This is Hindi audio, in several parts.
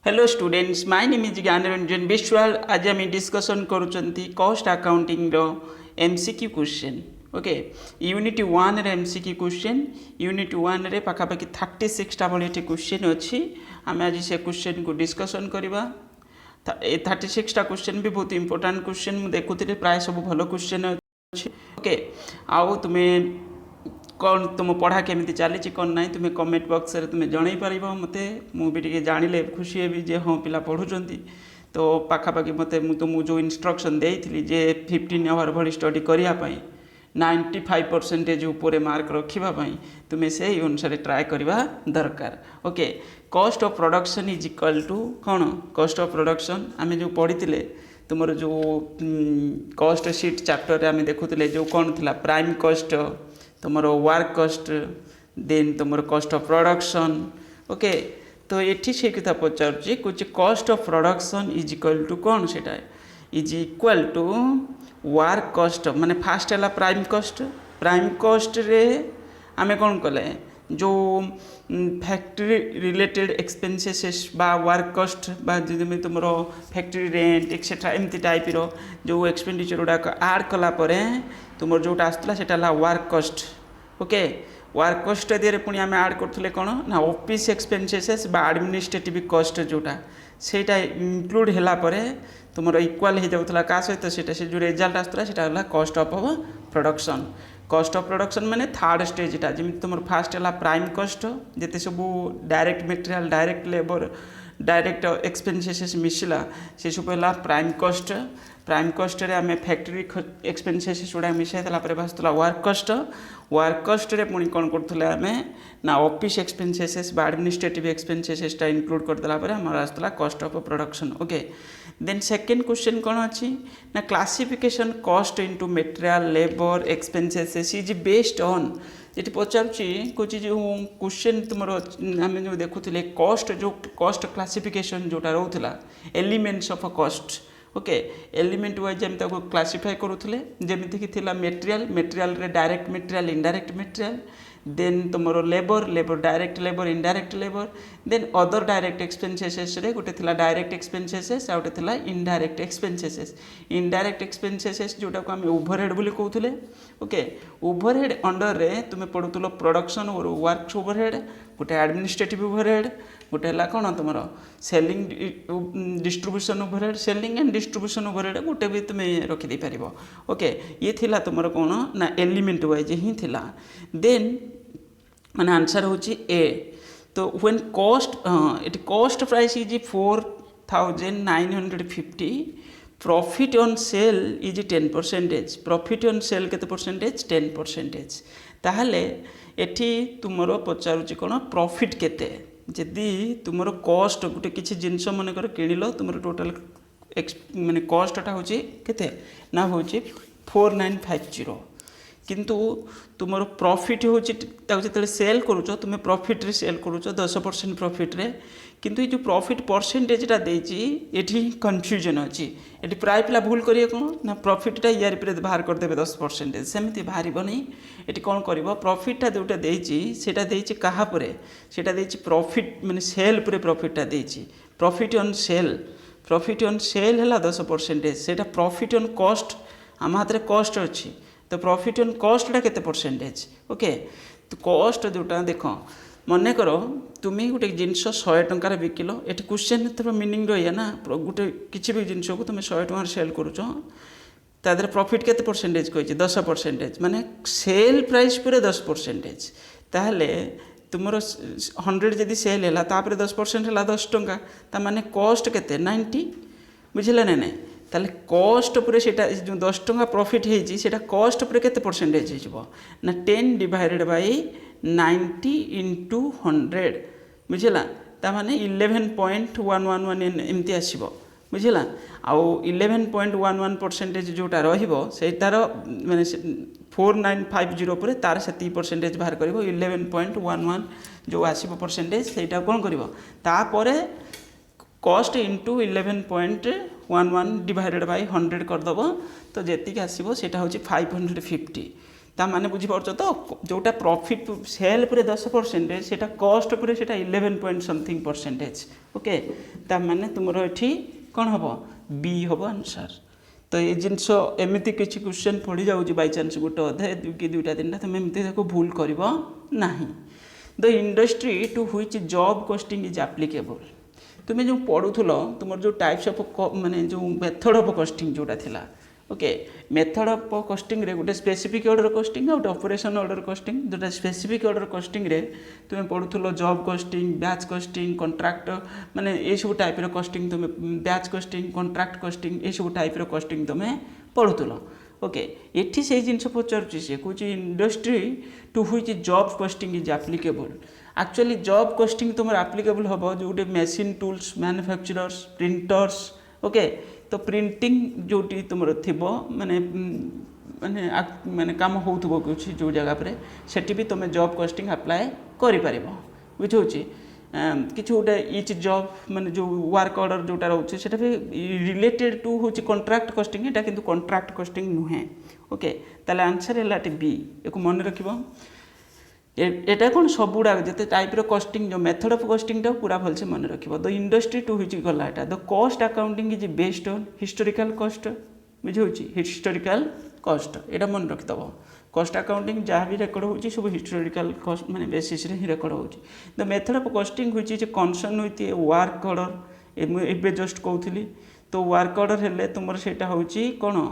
Hello students, my name is Gyanranjan Biswal. आज आम डिस्कसन करुँच cost accounting MCQ question. Okay, unit 1 रे एमसीक्यू क्वेश्चन। यूनिट 1 रे पाखापाखि 36टा भाई क्वेश्चन अच्छी। आम आज से क्वेश्चन को डिस्कसन करवा। 36टा क्वेश्चन भी बहुत इंपोर्टाट क्वेश्चन। मुझे देखुली प्राय सब भल क्वेश्चन अच्छे। ओके, आउ तुम्हें कौन तुम पढ़ा केमी चली कौन ना तुम्हें कमेंट बॉक्स रे तुम्हें जन पार मत मुझे जानिले खुशी हेबी जे हाँ पिला पढ़ुंट। तो पाखापाखि मत तुमको जो इंस्ट्रक्शन देती जे 15 आवर भाई स्टडी करने 95% उपर मार्क रखापी तुम्हें से अनुसार ट्राए करवा दरकार। Okay, cost of production is equal to कौन? कॉस्ट ऑफ प्रोडक्शन आम जो पढ़ी तुम जो कॉस्ट शीट चैप्टर आम देखुले जो कौन थी प्राइम कॉस्ट, तुम वर्क कॉस्ट, देन तुम कॉस्ट ऑफ प्रोडक्शन। ओके, तो ये से कथा पचार कुछ cost of production is equal to कौन से is equal to work cost. माने फास्ट है प्राइम कॉस्ट। प्राइम कॉस्ट रे आमे कौन कले जो फैक्ट्री रिलेटेड एक्सपेंसेस बा वर्क कॉस्ट बा जमी तुम फैक्ट्री रेंट एक्सेट्रा एमती टाइप रो जो एक्सपेंडिचर गुड़ाक आड कलापर तुम जोटा आसला सेटा work cost. Okay, work cost दिए पुणी आम आड करते कौन ना ऑफिस एक्सपेंसेस बा एडमिनिस्ट्रेटिव कॉस्ट जोटा सेटा इंक्लूड है तुम इक्वाल हो जाऊला क्या सहित से जो रिजल्ट आसला cost of production. Cost of production माने थर्ड स्टेजटा जमी तुम फास्ट है प्राइम कॉस्ट जिते सब direct material direct labour direct expenses मिसला से सब है प्राइम कॉस्ट। प्राइम कॉस्ट रे आम फैक्ट्री एक्सपेंसेस गुड़ा मिसाईला बासूला वर्क कॉस्ट। वर्क कॉस्ट रे पुणी कौन करूँ आम ना ऑफिस एक्सपेंसेस बा एडमिनिस्ट्रेटिव एक्सपेंसेसटा इनक्लूड करदेला आमर आसला cost of production. Okay, then second question कौन अच्छी ना classification cost into material labour expenses is based on. ये पचारूँ कुछ जो क्वेश्चन तुम आम जो देखुले कॉस्ट जो कॉस्ट क्लासिफिकेशन जोटा रोला elements of cost. Okay, element wise आम क्लासीफाए करूँ जमीक मेटेरियल मेटेरियल रे direct material indirect material then तुम labour labour direct labour indirect labour then other direct expenses रे गोटे थिला डायरेक्ट एक्सपेंसेस आ गोटे थिला इनडायरेक्ट एक्सपेंसेस। इनडायरेक्ट एक्सपेंसेस जोटा को आम ओवरहेड बोली कहूले। ओके, ओवरहेड अंडर रे तुम पढ़ुल प्रोडक्शन और वर्क ओवरहेड गोटे एडमिनिस्ट्रेटिव ओवरहेड गोटे है कौन तुम selling distribution overhead selling and distribution overhead गोटे भी तुम रखिदे पार। ओके, ये थिला तुम कौन ना एलिमेंट वाइज ही थिला। देन माने आंसर होची ए। तो when cost it cost price is 4950 profit on sale is 10%। Profit on sale के परसेंटेज 10%। ताहले एठी तुमरो पचारुची कौन प्रॉफिट केते जदि तुम कॉस्ट गोटे किसी जिनस मनकर किणिल तुम टोटाल माने कॉस्टा हूँ केते ना हूँ 4950 किंतु तुम प्रॉफिट हूँ जो सेल करुच तुम प्रॉफिट रे सेल करुच 10% प्रॉफिट रे किंतु ये जो प्रॉफिट परसेंटेजटा देती कन्फ्यूजन अच्छी। ये प्राय पिला भूल करिए कौन ना प्रॉफिटा यार बाहर करदे 10% सेमती बाहर नहीं। ये कौन कर प्रॉफिटा जोटा देती क्या प्रॉफिट माने सेल पर प्रॉफिटा देती प्रॉफिट ऑन सेल है 10% से प्रॉफिट ऑन कॉस्ट आम हाथ में कॉस्ट अच्छी तो प्रॉफिट ऑन कॉस्टा केते परसेंटेज। ओके, तो कॉस्ट जोटा देख मन कर तुम्हें गोटे जिनस 100 टंकार बिकिल ये क्वेश्चन तो मीनिंग रही है ना गोटे किसी भी जिनस को तुम 100 टंकार सेल करुच तादर प्रॉफिट केते परसेंटेज कही 10% माने सेल प्राइस पर 10%। ताहले तुम 100 जदि सेल है तापर 10% है 10 टंका ताने कॉस्ट केते 90 बुझिला ना नहीं। ताले कॉस्ट पर सेटा जो 10 टंका प्रॉफिट होती है कॉस्ट पर केते परसेंटेज हो ना 10 डिवाइडेड बाय 90 इंटू 100 बुझिला ताने 11.111 एमती आसो बुझिला आउ 11.11% जोटा रहीटार माने 4950 पर तार से परसेंटेज बाहर कर 11.11 जो आसो परसेंटेज से कौन कर कॉस्ट इंटू 11.11 डिवाइडेड बाय 100 करदेव तो जी आसो से हूँ 550। ता माने बुझीपार तो जोटा प्रॉफिट सेल पर 10% सेटा कॉस्ट पर सेटा 11 पॉइंट समथिंग परसेंटेज ओके ता माने तुमरो एठी कौन हम बी हम आंसर तो ये जिनस एमती किसी क्वेश्चन पड़ी जाऊँ बाई चान्स गोटे अधे कि दुईटा तीन तुम एमती देखो भूल कर ना the industry to which job costing is applicable तुम्हें जो पढ़ुल तुम जो टाइप्स ऑफ माने जो मेथड ऑफ कॉस्टिंग जोटा थिला ओके मेथड ऑफ कॉस्टिंग रे गोटे स्पेसिफिक ऑर्डर कॉस्टिंग गोटे ऑपरेशन ऑर्डर कॉस्टिंग जोटा स्पेसिफिक ऑर्डर कॉस्टिंग रे तुम्हें पढ़ुल job costing batch costing contract माने ये सब टाइप रो कॉस्टिंग तुम्हें बैच कॉस्टिंग कॉन्ट्रैक्ट कॉस्टिंग ये सब टाइप रो कॉस्टिंग तुम्हें पढ़ुल ओके एठी से जिनस पचारुची से कौच industry to which job costing is applicable actually job costing तुम एप्लिकेबल हम जो machine tools manufacturers printers okay तो प्रिंटिंग जोटी तुम थी माने माने माने काम होउथबो कुछ जो जगह पर सेठी भी तुम जॉब कॉस्टिंग अप्लाई करि परिबो बुझौछि किछु गोटे इच जॉब माने जो वर्क ऑर्डर जोटा रोचे सेटा भी रिलेटेड टू होछि कॉन्ट्रैक्ट कॉस्टिंग एटा किंतु कॉन्ट्रैक्ट कॉस्टिंग नुहे ओके ताले आंसर है लाटे बी एको मन रखिबो एटा कौन सबुड़ा जिते टाइप कॉस्टिंग जो मेथड ऑफ कॉस्टिंग पूरा भलसे मन रखिबो द इंडस्ट्री टू व्हिच गला एटा the cost accounting is based on historical cost बुझौछि हिस्टोरिकल कॉस्ट एटा मन रखिदबो कॉस्ट अकाउंटिंग जहाँ भी रेकर्ड होची सब हिस्टोरिकल कॉस्ट माने बेसिस रे ही रेकर्ड होची the method of costing which is concern with A work order एबे जस्ट कहउथली तो वर्क ऑर्डर हेले तुमर सेटा होची कोन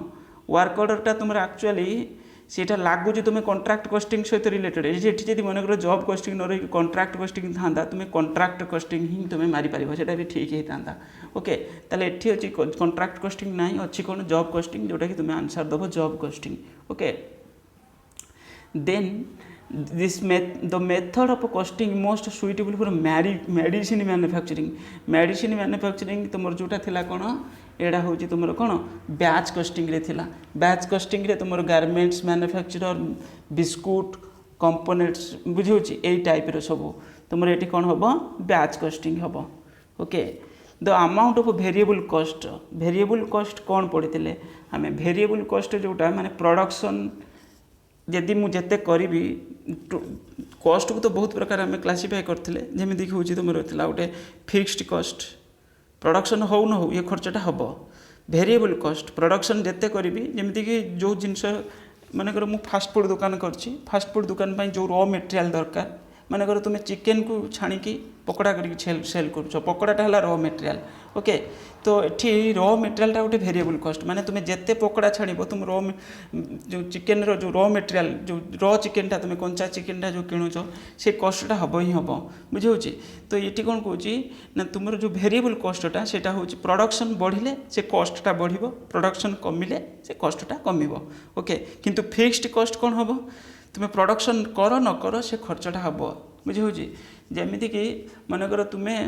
वर्क ऑर्डरटा तुमर एक्चुअली सेटा लागू तुम कॉन्ट्रैक्ट कॉस्टिंग सहित रिलेटेड ये जब मन कर जॉब कॉस्टिंग न रही कॉन्ट्रैक्ट कॉस्टिंग था तुम्हें कॉन्ट्रैक्ट कॉस्टिंग ही तुम्हें मारी पार से भी ठीक ही था ओके ताले एठी अच्छी कॉन्ट्रैक्ट कॉस्टिंग ना अच्छी कौन जॉब कॉस्टिंग जोटा कि तुम्हें आंसर दब job costing okay then this the method of costing most suitable for medicine manufacturing तुम जोटा थिला कौन एड़ा हूँ तुम कौन बैच कॉस्टिंग रे थिला बैच कॉस्टिंग रे तुम गारमेंट्स मैन्युफैक्चरर बिस्कुट कंपोनेंट्स बुझे यही टाइप रो सब तुम ये कौन हम बैच कॉस्टिंग हम okay the amount of variable cost कौन पढ़ी आम वेरिएबल कॉस्ट जोटा माने प्रोडक्शन यदि मुझे करी कॉस्ट को तो बहुत प्रकार आम क्लासीफाई करते जमीक हूँ तुम रही गोटे फिक्स्ड कॉस्ट प्रोडक्शन हो न हो ये खर्चटा हम वेरिएबल कॉस्ट प्रोडक्शन जिते करी जमीक जो जिनस मानकर मु फास्ट फूड दुकान करछि फास्ट फूड दुकान पर जो रॉ मटेरियल दरकार मानकर तुम चिकेन को छाणिकी पकड़ा करके सेल कर पकड़ाटा है रॉ मटेरियल ओके तो ये रॉ मटेरियल गोटे वेरिएबल कॉस्ट माने तुम जिते पकड़ा छाणब तुम रॉ जो चिकेन जो रॉ मटेरियल जो रॉ चिकेनटा तुम कंचा चिकेनटा जो किणुच से कॉस्टटा हम ही हम बुझे तो ये कौन कौच ना तुम जो वेरिएबल कॉस्टटा से हूँ प्रोडक्शन बढ़िले से कॉस्टटा बढ़ प्रोडक्शन कमिले से कॉस्टटा कम ओके किंतु फिक्स्ड कॉस्ट कौन हम तुम्हें प्रोडक्शन कर न कर से खर्चटा हम बुझे जमीक मनकर तुम्हें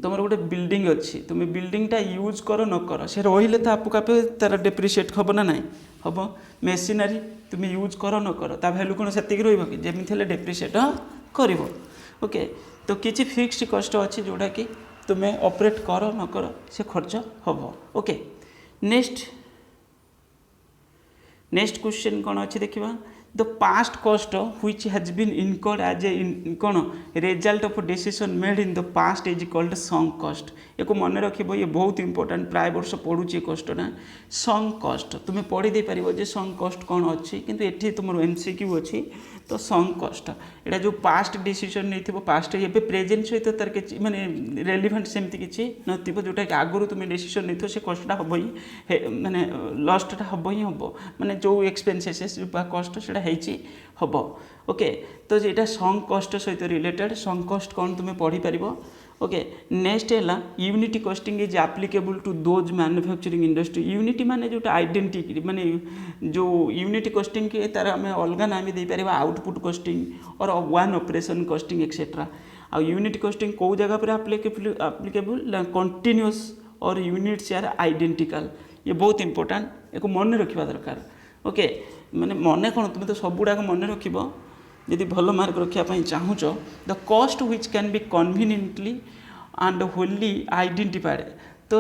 तुम गोटे बिल्डिंग अच्छी तुम्हें बिल्डिंगटा यूज कर न कर से रही तो आपको आपे तार डेप्रिशिएट हम ना ना हम मेसीनारी तुम्हें यूज कर न कर ता भैल्यू कौन से रही जमी डेप्रिशिएट कर ओके तो किसी फिक्स्ड कॉस्ट अच्छी जोटा कि तुम्हें ऑपरेट कर न कर से खर्च हम ओके नेक्स्ट क्वेश्चन कौन अच्छी देखा the past cost which has been incurred as a कौन result of decision made in the past is called sunk cost या मन रखिब ये बहुत इंपोर्टेंट प्राय वर्ष पढ़ुची कॉस्ट ना संक कॉस्ट तुम्हें पढ़ी दे पारिबो जे संक कॉस्ट कौन अच्छी किंतु एठी तुम एमसीक्यू अच्छी तो संक कॉस्ट एटा जो पास्ट डिसीजन नहीं पास्ट ये प्रेजेंट सहित तार कि माने रेलिवेंट सेमती किसी नथिबो जोटा कि आगुरी तुम डिसीजन नहीं से कॉस्टटा हम ही माने लॉस्टटा हम ही हम माने जो एक्सपेंसेस कॉस्ट से हम ओके तो यहाँ संक कॉस्ट सहित रिलेटेड संक कॉस्ट कौन तुम्हें पढ़ी पार ओके नेक्स्ट है unit costing is applicable to those manufacturing industry unit माने जो आइडेंटिटी माने जो यूनिटी कॉस्टिंग के तार आम अलग नाम दे पार आउटपुट कॉस्टिंग और वन ऑपरेशन कॉस्टिंग एक्सेट्रा आ यूनिट कॉस्टिंग कौ जगह पर एप्लिकेबल कंटिन्यूअस और यूनिट शेयर आइडेंटिकल ये बहुत इंपोर्टेंट एक मन रखा दरकार ओके माने मन कौन तुम तो सब गुड़ाक मन रख यदि भल मार्क रखापी चाहूच the cost which can be conveniently and wholly identified तो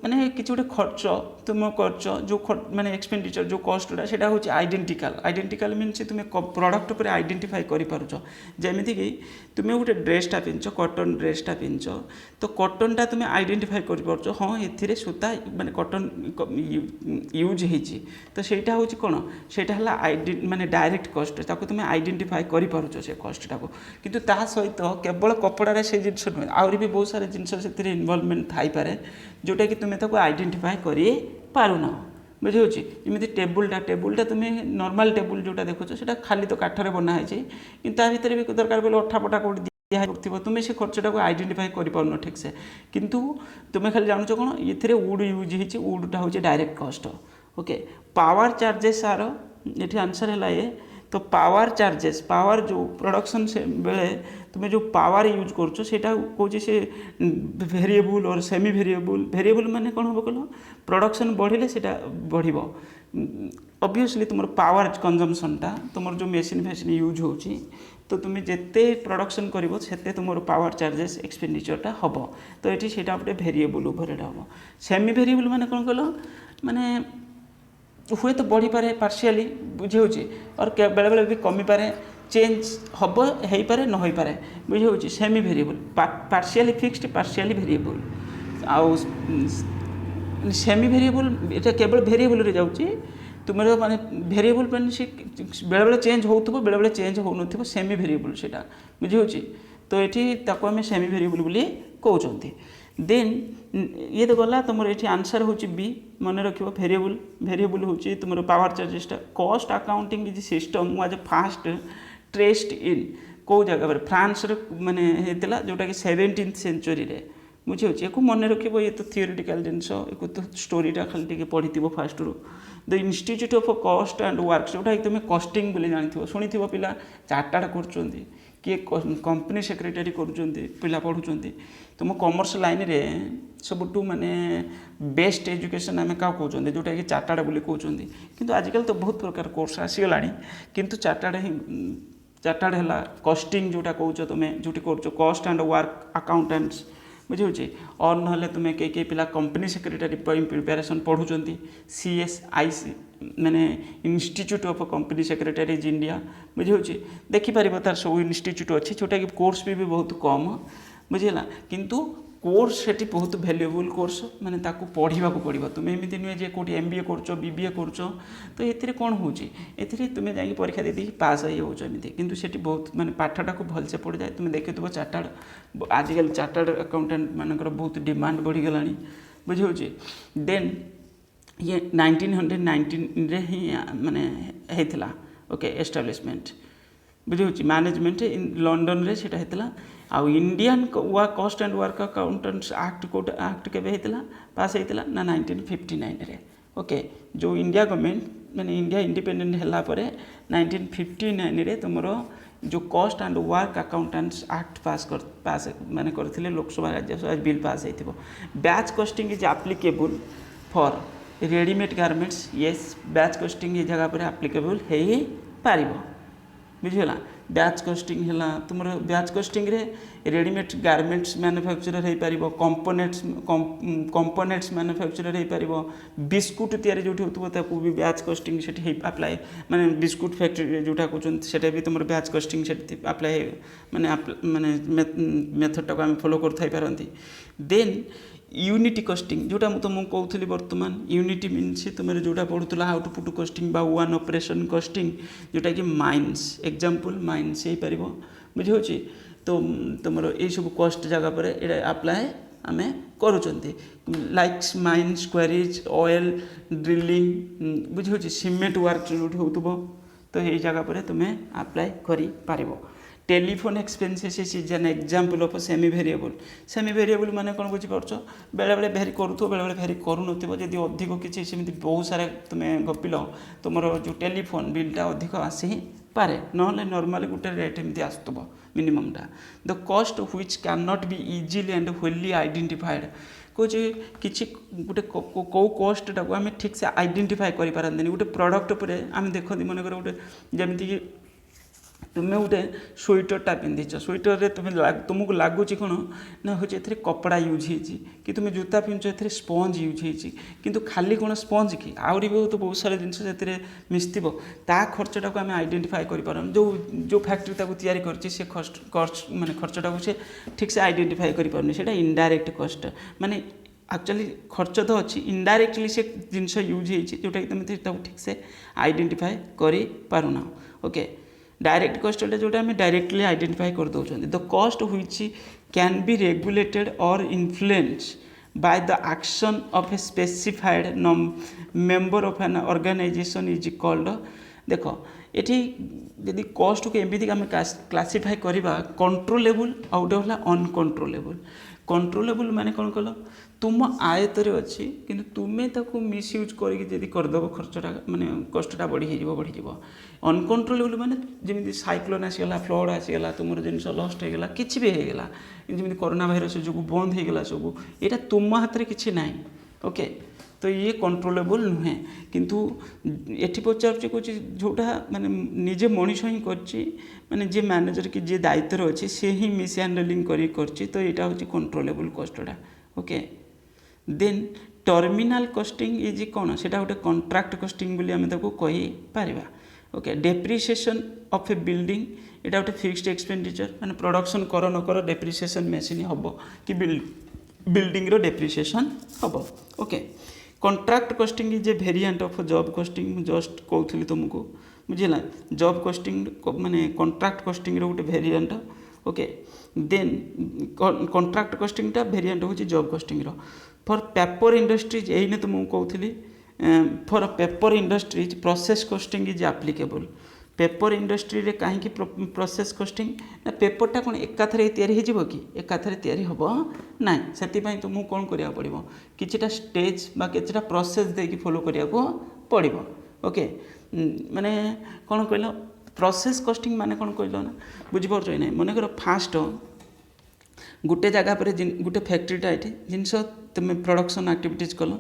ମାନେ କିଛି ଗୋଟେ ଖର୍ଚ୍ଚ ତୁମ ଖର୍ଚ୍ଚ ଯେଉଁ ମାନେ ଏକ୍ସପେଣ୍ଡିଚର ଯେଉଁ କଷ୍ଟଟା ସେଇଟା ହେଉଛି ଆଇଡେଣ୍ଟିକାଲ ମିନ୍ସ ତୁମେ ପ୍ରଡ଼କ୍ଟ ଉପରେ ଆଇଡେଣ୍ଟିଫାଏ କରିପାରୁଛ। ଯେମିତିକି ତୁମେ ଗୋଟେ ଡ୍ରେସ୍ଟା ପିନ୍ଧିଛ, କଟନ୍ ଡ୍ରେସ୍ଟା ପିନ୍ଧିଛ, ତ କଟନ୍ଟା ତୁମେ ଆଇଡେଣ୍ଟିଫାଏ କରିପାରୁଛ, ହଁ ଏଥିରେ ସୂତା ମାନେ କଟନ୍ ୟୁଜ୍ ହେଇଛି। ତ ସେଇଟା ହେଉଛି କ'ଣ, ସେଇଟା ହେଲା ମାନେ ଡାଇରେକ୍ଟ କଷ୍ଟ, ତାକୁ ତୁମେ ଆଇଡେଣ୍ଟିଫାଏ କରିପାରୁଛ ସେ କଷ୍ଟଟାକୁ। କିନ୍ତୁ ତା ସହିତ କେବଳ କପଡ଼ାରେ ସେ ଜିନିଷ ନୁହେଁ, ଆହୁରି ବି ବହୁତ ସାରା ଜିନିଷ ସେଥିରେ ଇନଭଲଭମେଣ୍ଟ ଥାଇପାରେ ଯେଉଁଟାକି ତୁମେ ତାକୁ ଆଇଡେଣ୍ଟିଫାଏ କରିପାରୁନ। ବୁଝିହେଉଛି? ଯେମିତି ଟେବୁଲଟା ତୁମେ ନର୍ମାଲ୍ ଟେବୁଲ୍ ଯେଉଁଟା ଦେଖୁଛ ସେଇଟା ଖାଲି ତ କାଠରେ ବନା ହେଇଛି, କିନ୍ତୁ ତା ଭିତରେ ବି ଦରକାର ପଡ଼ିଲେ ଅଠାପଟା କେଉଁଠି ଦିଆହେଇଥିବ, ତୁମେ ସେ ଖର୍ଚ୍ଚଟାକୁ ଆଇଡେଣ୍ଟିଫାଏ କରିପାରୁନ ଠିକ୍ସେ। କିନ୍ତୁ ତୁମେ ଖାଲି ଜାଣୁଛ କ'ଣ ଏଥିରେ ଉଡ୍ ୟୁଜ୍ ହେଇଛି, ଉଡ୍ଟା ହେଉଛି ଡାଇରେକ୍ଟ କଷ୍ଟ। ଓକେ, ପାୱାର ଚାର୍ଜେସ୍ ଆର ଏଠି ଆନ୍ସର୍ ହେଲା ଏ। ତ ପାୱାର ଚାର୍ଜେସ୍, ପାୱାର ଯେଉଁ ପ୍ରଡକ୍ସନ୍ ବେଳେ ତୁମେ ଯେଉଁ ପାୱାର ୟୁଜ୍ କରୁଛ ସେଇଟା କହୁଛି ସେ ଭେରିଏବୁଲ୍ ଅର୍ ସେମି ଭେରିଏବୁଲ୍ ମାନେ କ'ଣ ହେବ କହିଲ, ପ୍ରଡକ୍ସନ୍ ବଢ଼ିଲେ ସେଇଟା ବଢ଼ିବ। ଅବଭିୟସ୍ଲି ତୁମର ପାୱାର କନଜମ୍ପସନ୍ଟା ତୁମର ଯେଉଁ ମେସିନ୍ ୟୁଜ୍ ହେଉଛି, ତ ତୁମେ ଯେତେ ପ୍ରଡକ୍ସନ୍ କରିବ ସେତେ ତୁମର ପାୱାର ଚାର୍ଜେସ୍ ଏକ୍ସପେଣ୍ଡିଚରଟା ହେବ। ତ ଏଠି ସେଇଟା ଗୋଟେ ଭେରିଏବୁଲ୍ ଉପରେ ହେବ। ସେମି ଭେରିଏବୁଲ୍ ମାନେ କ'ଣ କହିଲ, ମାନେ ହୁଏତ ବଢ଼ିପାରେ ପାର୍ସିଆଲି, ବୁଝିହେଉଛି, ଅର୍ ବେଳେବେଳେ ବି କମିପାରେ, ଚେଞ୍ଜ ହେବ ହେଇପାରେ ନ ହେଇପାରେ, ବୁଝିହେଉଛି। ସେମି ଭେରିଏବୁଲ୍ ପାର୍ସିଆଲି ଫିକ୍ସড, ପାର୍ସିଆଲି ଭେରିଏବୁଲ୍। ଆଉ ସେମି ଭେରିଏବୁଲ୍ ଏଇଟା କେବଳ ଭେରିଏବୁଲ୍ରେ ଯାଉଛି। ତୁମର ମାନେ ଭେରିଏବୁଲ୍ ମାନେ ସେ ବେଳେବେଳେ ଚେଞ୍ଜ ହେଉଥିବ, ବେଳେବେଳେ ଚେଞ୍ଜ ହେଉନଥିବ, ସେମି ଭେରିଏବୁଲ୍ ସେଇଟା, ବୁଝିହେଉଛି। ତ ଏଠି ତାକୁ ଆମେ ସେମି ଭେରିଏବୁଲ୍ ବୋଲି କହୁଛନ୍ତି। ଦେନ୍ ଇଏ ତ ଗଲା, ତୁମର ଏଠି ଆନ୍ସର୍ ହେଉଛି ବି, ମନେ ରଖିବ। ଭେରିଏବୁଲ୍ ହେଉଛି ତୁମର ପାୱାର ଚାର୍ଜେସଟା। Cost accounting is system was first traced in କେଉଁ ଜାଗାରେ, ଫ୍ରାନ୍ସରେ ମାନେ ହେଇଥିଲା, ଯେଉଁଟାକି 17th ସେଞ୍ଚୁରୀରେ, ବୁଝିହେଉଛି। ୟାକୁ ମନେ ରଖିବ, ଇଏ ତ ଥିଓରିଟିକାଲ ଜିନିଷ, ୟାକୁ ତ ଷ୍ଟୋରିଟା ଖାଲି ଟିକେ ପଢ଼ିଥିବ ଫାଷ୍ଟରୁ। The institute of cost and work, ଯେଉଁଟାକି ତୁମେ କଷ୍ଟିଂ ବୋଲି ଜାଣିଥିବ, ଶୁଣିଥିବ, ପିଲା ଚାର୍ଟାର୍ଡ କରୁଛନ୍ତି, କିଏ କମ୍ପାନୀ ସେକ୍ରେଟାରୀ କରୁଛନ୍ତି, ପିଲା ପଢ଼ୁଛନ୍ତି। ତୁମ କମର୍ସ ଲାଇନ୍ରେ ସବୁଠୁ ମାନେ ବେଷ୍ଟ ଏଜୁକେସନ୍ ଆମେ କାହାକୁ କହୁଛନ୍ତି, ଯେଉଁଟାକି ଚାର୍ଟାର୍ଡ ବୋଲି କହୁଛନ୍ତି। କିନ୍ତୁ ଆଜିକାଲି ତ ବହୁତ ପ୍ରକାର କୋର୍ସ ଆସିଗଲାଣି, କିନ୍ତୁ ଚାର୍ଟାର୍ଡ ହେଲା କଷ୍ଟିଂ ଯେଉଁଟା କହୁଛ ତୁମେ, ଯେଉଁଠି କରୁଛ କଷ୍ଟ ଆଣ୍ଡ ୱାର୍କ ଆକାଉଣ୍ଟାଣ୍ଟସ୍, ବୁଝିହେଉଛି। ଅର୍ ନହେଲେ ତୁମେ କେହି ପିଲା କମ୍ପାନୀ ସେକ୍ରେଟାରୀ ପାଇଁ ପ୍ରିପାରେସନ୍ ପଢ଼ୁଛନ୍ତି, CSIC ମାନେ institute of company secretaries India, ବୁଝିହେଉଛି। ଦେଖିପାରିବ ତାର ସବୁ ଇନଷ୍ଟିଚ୍ୟୁଟ୍ ଅଛି, ଯେଉଁଟାକି କୋର୍ସ ବି ବହୁତ କମ୍, ବୁଝିହେଲା। କିନ୍ତୁ କୋର୍ସ ସେଠି ବହୁତ ଭ୍ୟାଲୁଏବୁଲ୍ କୋର୍ସ, ମାନେ ତାକୁ ପଢ଼ିବାକୁ ପଡ଼ିବ। ତୁମେ ଏମିତି ନୁହେଁ ଯେ କେଉଁଠି MBA କରୁଛ, BBA କରୁଛ, ତ ଏଥିରେ କ'ଣ ହେଉଛି, ଏଥିରେ ତୁମେ ଯାଇକି ପରୀକ୍ଷା ଦେଇଦେଇକି ପାସ୍ ହେଇଯାଉଛ ଏମିତି। କିନ୍ତୁ ସେଠି ବହୁତ ମାନେ ପାଠଟାକୁ ଭଲସେ ପଢ଼ିଯାଏ। ତୁମେ ଦେଖିଥିବ ଚାର୍ଟାର୍ଡ, ଆଜିକାଲି ଚାର୍ଟାର୍ଡ ଆକାଉଣ୍ଟାଣ୍ଟ ମାନଙ୍କର ବହୁତ ଡିମାଣ୍ଡ ବଢ଼ିଗଲାଣି, ବୁଝିହେଉଛି। ଦେନ୍ ଇଏ 1919ରେ ହିଁ ମାନେ ହେଇଥିଲା, ଓକେ, ଏଷ୍ଟାବ୍ଲିଶମେଣ୍ଟ, ବୁଝିହେଉଛି। ମ୍ୟାନେଜମେଣ୍ଟ ଲଣ୍ଡନରେ ସେଇଟା ହେଇଥିଲା। ଆଉ Indian cost and work accountants act କେଉଁଟା ଆକ୍ଟ କେବେ ହେଇଥିଲା, ପାସ୍ ହେଇଥିଲା ନା 1959ରେ। ଓକେ, ଯେଉଁ ଇଣ୍ଡିଆ ଗଭର୍ଣ୍ଣମେଣ୍ଟ ମାନେ ଇଣ୍ଡିଆ ଇଣ୍ଡିପେଣ୍ଡେଣ୍ଟ ହେଲା ପରେ 1959ରେ ତୁମର ଯେଉଁ cost and work accountants act pass ମାନେ କରିଥିଲେ, ଲୋକସଭା ରାଜ୍ୟସଭା ବିଲ୍ ପାସ୍ ହେଇଥିବ। Batch costing is applicable for readymade garments, yes, batch costing ଏ ଜାଗା ଉପରେ ଆପ୍ଲିକେବୁଲ୍ ହେଇପାରିବ, ବୁଝିହେଲା। ବ୍ୟାଚ୍ କଷ୍ଟିଂ ହେଲା ତୁମର, ବ୍ୟାଚ୍ କଷ୍ଟିଂରେ ରେଡ଼ିମେଡ୍ ଗାର୍ମେଣ୍ଟସ୍ ମ୍ୟାନୁଫ୍ୟାକ୍ଚରର୍ ହେଇପାରିବ, କମ୍ପୋନେଣ୍ଟସ୍ ମ୍ୟାନୁଫ୍ୟାକ୍ଚରର୍ ହେଇପାରିବ, ବିସ୍କୁଟ୍ ତିଆରି ଯେଉଁଠି ହେଉଥିବ ତାକୁ ବି ବ୍ୟାଚ୍ କଷ୍ଟିଂ ସେଠି ଆପ୍ଲାଏ, ମାନେ ବିସ୍କୁଟ୍ ଫ୍ୟାକ୍ଟ୍ରି ଯେଉଁଟା କହୁଛନ୍ତି ସେଇଟା ବି ତୁମର ବ୍ୟାଚ୍ କଷ୍ଟିଂ ସେଠି ଆପ୍ଲାଏ, ମାନେ ମେଥଡ଼ଟାକୁ ଆମେ ଫଲୋ କରୁଥାଇପାରନ୍ତି। ଦେନ୍ ୟୁନିଟି କଷ୍ଟିଂ, ଯେଉଁଟା ମୁଁ ତୁମକୁ କହୁଥିଲି ବର୍ତ୍ତମାନ, ୟୁନିଟି ମିନ୍ସ ତୁମର ଯେଉଁଟା ପଢ଼ୁଥିଲା ହାଉ ଟୁ ପୁଟ୍ କଷ୍ଟିଂ ବା ୱାନ୍ ଅପରେସନ୍ କଷ୍ଟିଂ, ଯେଉଁଟାକି ମାଇନ୍ସ, ଏକ୍ଜାମ୍ପଲ୍ ମାଇନ୍ସ ହେଇପାରିବ, ବୁଝିହେଉଛି। ତ ତୁମର ଏଇସବୁ କଷ୍ଟ ଜାଗା ପରେ ଏଇଟା ଆପ୍ଲାଏ ଆମେ କରୁଛନ୍ତି, likes mines, quarries, oil drilling, ବୁଝିହେଉଛି। ସିମେଣ୍ଟ ୱାର୍କ ଯେଉଁଠି ହେଉଥିବ, ତ ଏଇ ଜାଗା ପରେ ତୁମେ ଆପ୍ଲାଏ କରିପାରିବ। Telephone expenses is an example of semi variable माने कौन बुझीपार बेले बेले भेरी करूथो बेले बेले भेरी करू नथिबो जदि अधिक किछि सेमिति बहुत सारा तुमे गपिल तुमर जो टेलीफोन बिलटा अधिक आसी ही पारे नहले नॉर्मली गोटे रेट एमती आसुथबो मिनिममटा the cost which can not be easily and wholly identified कौच कि गोटे कौ कॉस्टा को आम ठीक से आइडेंटिफाई करें गोटे प्रॉडक्ट पर आम देखते मनकर गोटे जमीक तुम्हें गोटे स्वेटरटा पिंधिच स्वेटर तुमको लगुच कौन ना हूँ ए कपड़ा यूज होती कि तुम जूता पिंधुच ए स्पंज यूज होती किंतु खाली कौन स्पंज कि आहरी बहुत बहुत सारा जिनस से मिसथिब ता खर्चटा को आम आइडेंटिफाई कर जो जो फैक्ट्री तैयारी कर माने खर्चटा को सी ठीक से आइडेंटिफाई कर इनडायरेक्ट कस्ट माने एक्चुअली खर्च तो अच्छी इनडायरेक्टली से जिनस यूज होती जोटा कि तुम ठीक से आइडेंटिफाई कर पारुना ओके डायरेक्ट कस्ट जोटा आम डायरेक्टली आइडेंटिफाई कर दौरान the cost which can be regulated और influenced by the action of a specified member of an organisation is called देख ये यदि कस्ट को एमती आम क्लासीफाई करवा कंट्रोलेबल आउ गोटे है अनकंट्रोलेबल कंट्रोलेबल माने कौन कल तुम आयतर अच्छी कि तुम्हें मिसयूज करके करदेव खर्चटा माने कष्टटा बढ़ी अनकंट्रोलेबल माने जमी साइक्लोन आसीगला फ्लड आसीगला तुम जिन लस्ट होगा कि भी होगा जमी कोरोना भाइरस जो बंद होगा सब यहाँ तुम हाथ में किसी ना ओके तो ये कंट्रोलेबल नुहे किंतु एटी पचार कौच जोटा माने निजे मनीष ही कर जी मैनेजर कि जी दायित्व अच्छी सी ही मिस हैंडलिंग कर तो यहाँ हूँ कंट्रोलेबल कष्टटा okay then terminal costing is कौन से गोटे कंट्राक्ट कस्टिंग बोली आम कहीपर okay depreciation of a building यहाँ गोटे फिक्स्ड एक्सपेंडिचर माने प्रोडक्शन कर न कर डेप्रिसिएशन मेसिन हम कि बिल्डिंग डेप्रिसिएशन हम okay contract costing is a variant of job costing just कहूँ तुमको बुझेगा जॉब कस्टिंग माने कंट्राक्ट कस्टिंग गोटे variant okay then contract costing variant हूँ job costing for paper industries यही तुमको कहूली for paper industries process costing is applicable paper industry रे कहीं प्रोसेस कस्टिंग ना पेपरटा कौन एकाथरे तैयारी हो कि एकाथरे तैयारी हम ना से तुमको कौन करा पड़ो किछिटा स्टेज बा किछिटा प्रोसेस देकी फॉलो करिया को पड़ो ओके माने कौन कहल प्रोसेस कस्टिंग माने कौन कहल ना बुझीपार ना मनकर फास्ट गोटे जगह पर गोटे फैक्ट्रीटा ये जिनस तुम प्रोडक्शन एक्टिविटीज कल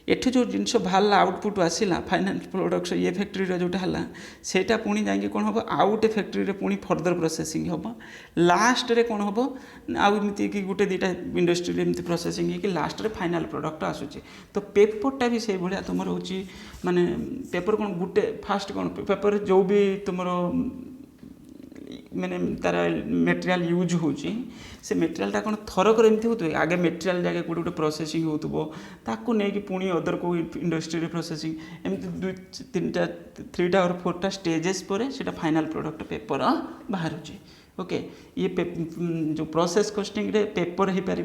एठू जो जिनस बाहर आउटपुट आसला फाइनाल प्रोडक्शन ये फैक्ट्री जोटा है सेटा पुणी जाकि कौन हम आउ गोटे फैक्ट्री पुणी फर्दर प्रोसेसिंग हम लास्ट रे कौन हम आमती कि गोटे दुटा इंडस्ट्री एमती प्रोसेसिंग कि लास्ट रे फाइनाल प्रोडक्ट आसूची तो पेपरटा भी से भाया तुम हूँ माने पेपर कौन गोटे फास्ट कौन पेपर जो भी तुम मैंने तार मेटेरियल यूज होची से मेटेरियलटा कौन थरक एमती हो आगे मेटेरियल जगह गोटे गोटे प्रोसेसिंग होता नहीं पुणी अदर को इंडस्ट्री प्रोसेसिंग एमती दुई तीनटा 3टा और 4टा स्टेजेस पर से फाइनाल प्रोडक्ट पेपर बाहर ओके ये जो प्रोसेस कस्टिंग रे पेपर हो पार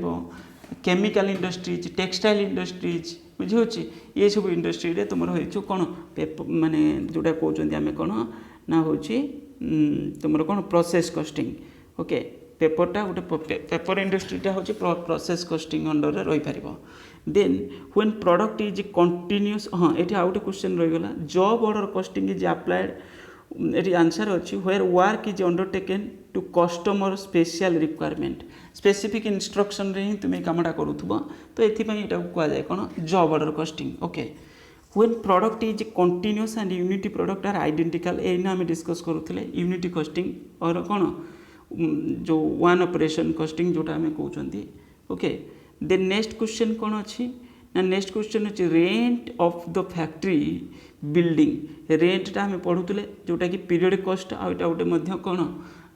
केमिकल इंडस्ट्रीज टेक्सटाइल इंडस्ट्रीज बुझे ये सब इंडस्ट्री रे तुम हो कौन पेपर माने जोटा कहते आम कौन ना हूँ तुम कौन प्रोसेस कस्टिंग ओके पेपरटा गोटे पेपर इंडस्ट्रीटा हूँ प्रोसेस कस्टिंग अंडर रे रही पार then when product is continuous हाँ ये आउ गोटे क्वेश्चन रहीगला job order costing is applied ये आंसर अच्छी where work is undertaken to customer special requirement specific instruction रे ही तुम्हें कामटा करूथबो तो एथिपाई एटा कहुए कौन job order costing okay when product is continuous and units product are identical एना आम डिस्कस करूले यूनिटी कस्टिंग और कौन जो वन ऑपरेशन कस्टिंग जोटा आम कहते ओके देन नेक्स्ट क्वेश्चन कौन अच्छी ना नेक्स्ट क्वेश्चन अच्छे rent of the factory building रेंटटा आम पढ़ुले जोटा कि पीरियड कस्ट आउटा गोटे कौन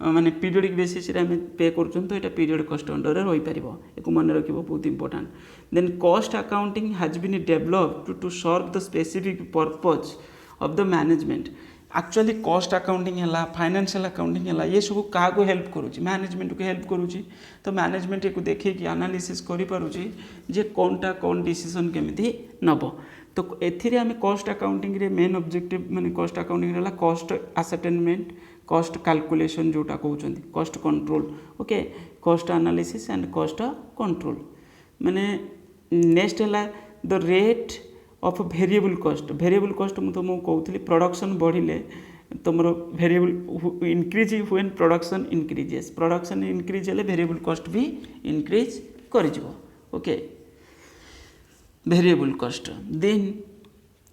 माने पीरियडिक बेसिस रे आम पे कर तो यहाँ पीरियड कस्ट अंडर रही पार एक मन रख बहुत important then cost accounting has been developed to serve the specific purpose of the management actually cost accounting है फाइनेंशियल अकाउंटिंग है ये सब क्या हेल्प करुँच मैनेजमेंट को हेल्प करुँच तो मैनेजमेंट को देखिए एनालिसिस करुँचे जे कौनटा कौन डिसीजन केमी नब तो एथिरे आम कस्ट अकाउंटिंग रे मेन ऑब्जेक्टिव माने कस्ट अकाउंटिंग रहा कस्ट आसेटमेंट कस्ट कैलकुलेशन जोटा कहते cost control okay cost analysis and cost control माने नेक्स्ट है the rate of variable cost मुझे तुमको कहती प्रोडक्शन बढ़िले तुम variable increase when production increase हेले वेरिएबल कस्ट भी इनक्रीज कर ओके वेरिएबल कस्ट देन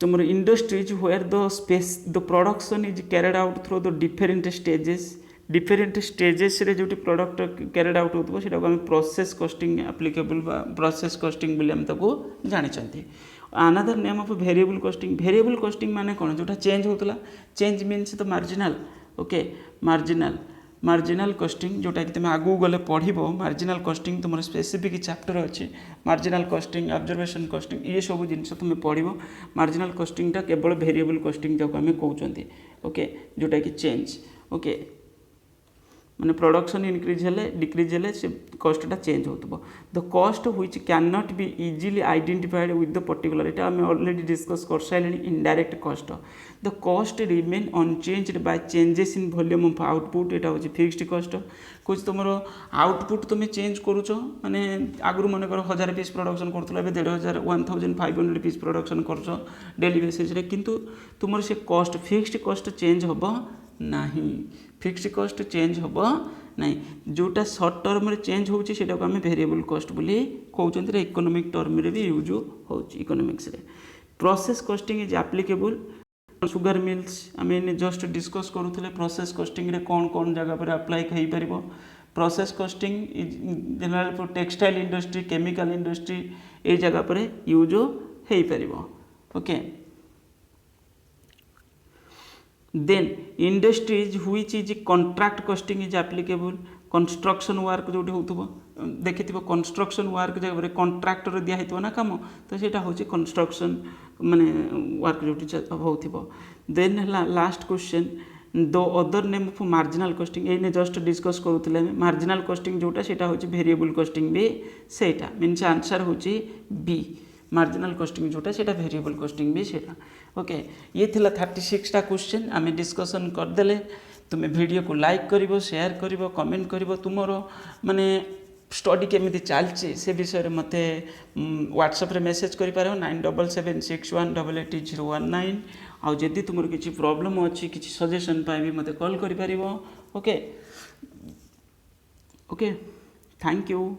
तुम industries where the production is carried out through the different stages different stages रे जो प्रोडक्ट कैरिड आउट होतो सेटा को हम प्रोसेस कॉस्टिंग एप्लीकेबल बा प्रोसेस कॉस्टिंग बोली हम ताको जानिछंती। Another name of variable costing माने कोन जोटा चेंज होतला चेंज मीन्स तो मार्जिनल ओके मार्जिनल कॉस्टिंग जोटा कि तुम आगू गले पढ़ो मार्जिनल कॉस्टिंग तुम स्पेसिफिक चैप्टर अच्छे मार्जिनल कॉस्टिंग ऑब्जर्वेशन कॉस्टिंग ये सब जिनस तुम पढ़ो मार्जिनल कॉस्टिंगटा केवल वेरिएबल कॉस्टिंग जाको आम कहते ओके जोटा कि चेंज ओके माने प्रोडक्शन इनक्रीज हेले डिक्रीज हेले से कॉस्टटा चेंज होतबो the cost which can not be easily identified with the particular एटा आम ऑलरेडी डिस्कस कर साइलेनी indirect cost the cost remain unchanged by changes in volume of output एटा होची फिक्स्ड कॉस्ट कुछ तुम आउटपुट तुम चेंज करूछ माने आगु मन कर 1000 पीस प्रोडक्शन करथला एबे 1500 1500 पीस प्रोडक्शन करछ डेली बेसिस रे किंतु तुम से कॉस्ट फिक्स्ड कॉस्ट चेंज होबो नहीं फिक्स्ड कॉस्ट चेंज होबो नहीं जोटा शॉर्ट टर्म रे चेंज होची सेटा को हम वेरिएबल कॉस्ट बोली कहउचंती रे इकोनॉमिक टर्म रे भी यूज होची इकोनॉमिक्स रे process costing is applicable sugar mills आम जस्ट डिस्कस करूँ प्रोसेस कॉस्टिंग रे कौन कौन जगह पर अप्लाई हो पार process costing is general for textile industry chemical industry ये जगह पर यूज हो पार okay then industries which is contract costing is applicable construction work जो हो देखि कंस्ट्रक्शन वर्क जगह कॉन्ट्रैक्टर दिखाई ना काम तो सेटा होची कंस्ट्रक्शन माने वर्क जो हो then last question the other name of marginal costing ये जस्ट डिस्कस करूँ मार्जिनल कॉस्टिंग जोटा सेटा होची वेरिएबल कॉस्टिंग भी सेटा मीन्स आंसर होची बी मार्जिनल कॉस्टिंग जोटा सेटा वेरिएबल कॉस्टिंग भी सेटा ओके ये थिला 36टा क्वेश्चन आम डिस्कसन करदेले तुम्हें वीडियो को लाइक करिवो शेयर करिवो कमेंट करिवो तुमरो माने स्टडी केमिति चलछि से विषय में मते व्हाट्सएप रे मेसेज करि पारो 9776188019 आ जदि तुमर किछि प्रॉब्लम अछि किछि सजेशन पाइ भी मते कॉल करि पारिवो ओके ओके थैंक यू।